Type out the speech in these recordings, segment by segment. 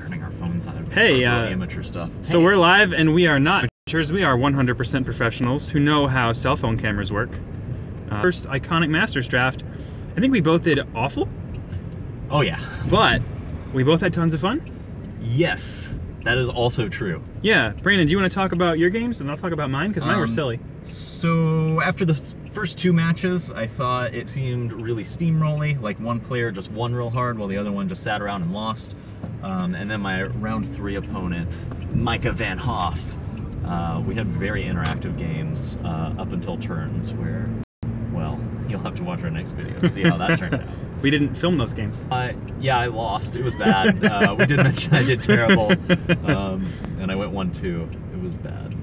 turning our phones on. Hey, amateur stuff. So we're live, and we are not amateurs. We are 100% professionals who know how cell phone cameras work. First Iconic Masters draft, I think we both did awful. Oh yeah. But we both had tons of fun. Yes, that is also true. Yeah, Brandon, do you want to talk about your games, and I'll talk about mine, because mine were silly. So after the first two matches, I thought it seemed really steamrolly, like one player just won real hard while the other one just sat around and lost. And then my round 3 opponent, Micah Van Hoff, we had very interactive games up until turns where, well, you'll have to watch our next video to see how that turned out. We didn't film those games. Yeah, I lost. It was bad. We did mention I did terrible, and I went 1-2. It was bad.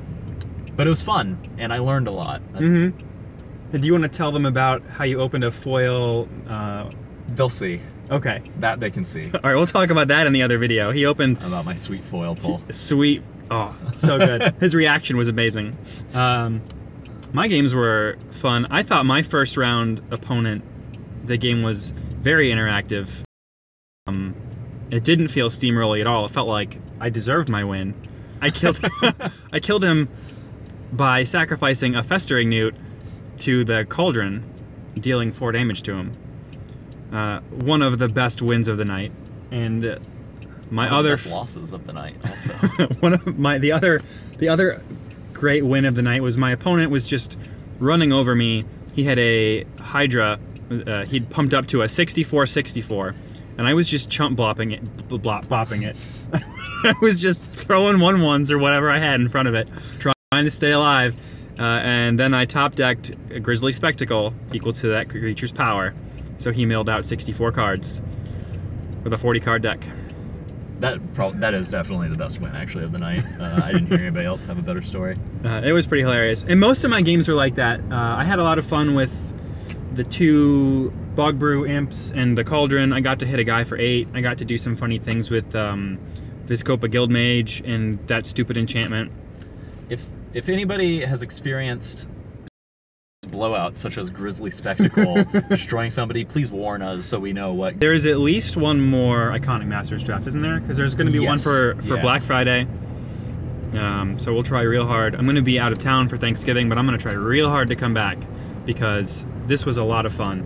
But it was fun, and I learned a lot. And do you want to tell them about how you opened a foil? They'll see. Okay. That they can see. All right, we'll talk about that in the other video. He opened... About my sweet foil pull. Sweet. Oh, so good. His reaction was amazing. My games were fun. I thought my first round opponent, the game was very interactive. It didn't feel steamrolly at all. It felt like I deserved my win. I killed him by sacrificing a Festering Newt to the Cauldron, dealing 4 damage to him. One of the best wins of the night, and my one of other the best losses of the night also. One of the other great win of the night was my opponent was just running over me. He had a Hydra. He'd pumped up to a 64-64, and I was just chump bopping it. I was just throwing 1-1s or whatever I had in front of it, trying to stay alive. And then I top decked a Grizzly Spectacle equal to that creature's power. So he milled out 64 cards with a 40 card deck. That is definitely the best win actually of the night. I didn't hear anybody else have a better story. It was pretty hilarious. And most of my games were like that. I had a lot of fun with the 2 Bogbrew Imps and the Cauldron. I got to hit a guy for 8. I got to do some funny things with Vizkopa Guildmage and that stupid enchantment. If anybody has experienced blowouts such as Grizzly Spectacle destroying somebody, please warn us so we know what. There's at least one more Iconic Masters draft, isn't there? Because there's going to be one for Black Friday. So we'll try real hard. I'm going to be out of town for Thanksgiving, but I'm going to try real hard to come back because this was a lot of fun.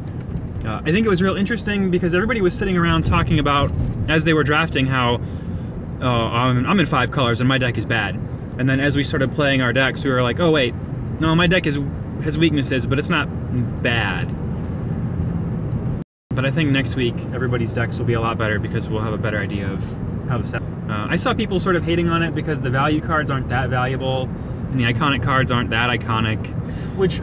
I think it was real interesting because everybody was sitting around talking about, as they were drafting, how I'm in 5 colors and my deck is bad. And then as we started playing our decks, we were like, oh wait, no, my deck has weaknesses, but it's not bad. But I think next week, everybody's decks will be a lot better because we'll have a better idea of how the set. I saw people sort of hating on it because the value cards aren't that valuable, and the iconic cards aren't that iconic. Which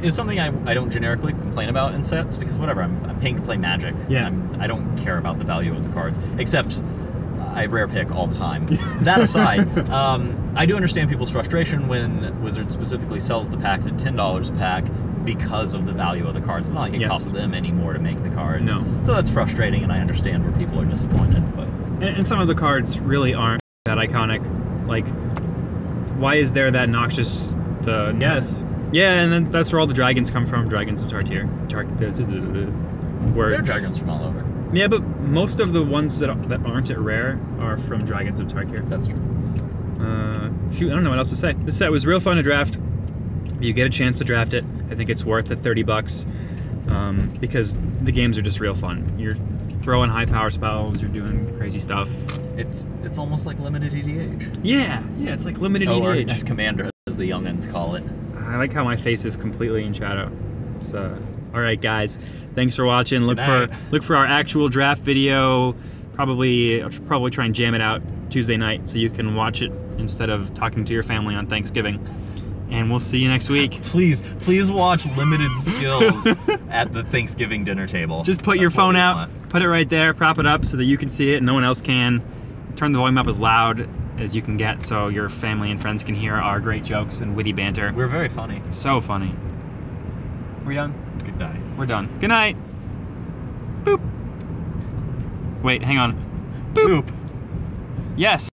is something I don't generically complain about in sets, because whatever, I'm paying to play Magic. Yeah. I don't care about the value of the cards, except I rare pick all the time. That aside, I do understand people's frustration when Wizards specifically sells the packs at $10 a pack because of the value of the cards. It's not like it costs them any more to make the cards. No. So that's frustrating, and I understand where people are disappointed. But and some of the cards really aren't that iconic. Like, why is there that Noxious? Yeah, and then that's where all the dragons come from. Dragons of Tarkir. Words. They're dragons from all over. Yeah, but most of the ones that aren't at rare are from Dragons of Tarkir. That's true. Shoot, I don't know what else to say. This set was real fun to draft. If you get a chance to draft it, I think it's worth the 30 bucks because the games are just real fun. You're throwing high power spells, you're doing crazy stuff. It's almost like limited EDH. Yeah, it's like limited EDH. Or as Commander, as the youngins call it. I like how my face is completely in shadow. So, all right, guys, thanks for watching. Look for our actual draft video. I'll probably try and jam it out Tuesday night so you can watch it instead of talking to your family on Thanksgiving. And we'll see you next week. Please watch Limited Skills at the Thanksgiving dinner table. Just put your phone out, put it right there, prop it up so that you can see it and no one else can. Turn the volume up as loud as you can get so your family and friends can hear our great jokes and witty banter. We're very funny. So funny. We're done? Good night. We're done. Good night. Boop. Wait, hang on. Boop. Yes.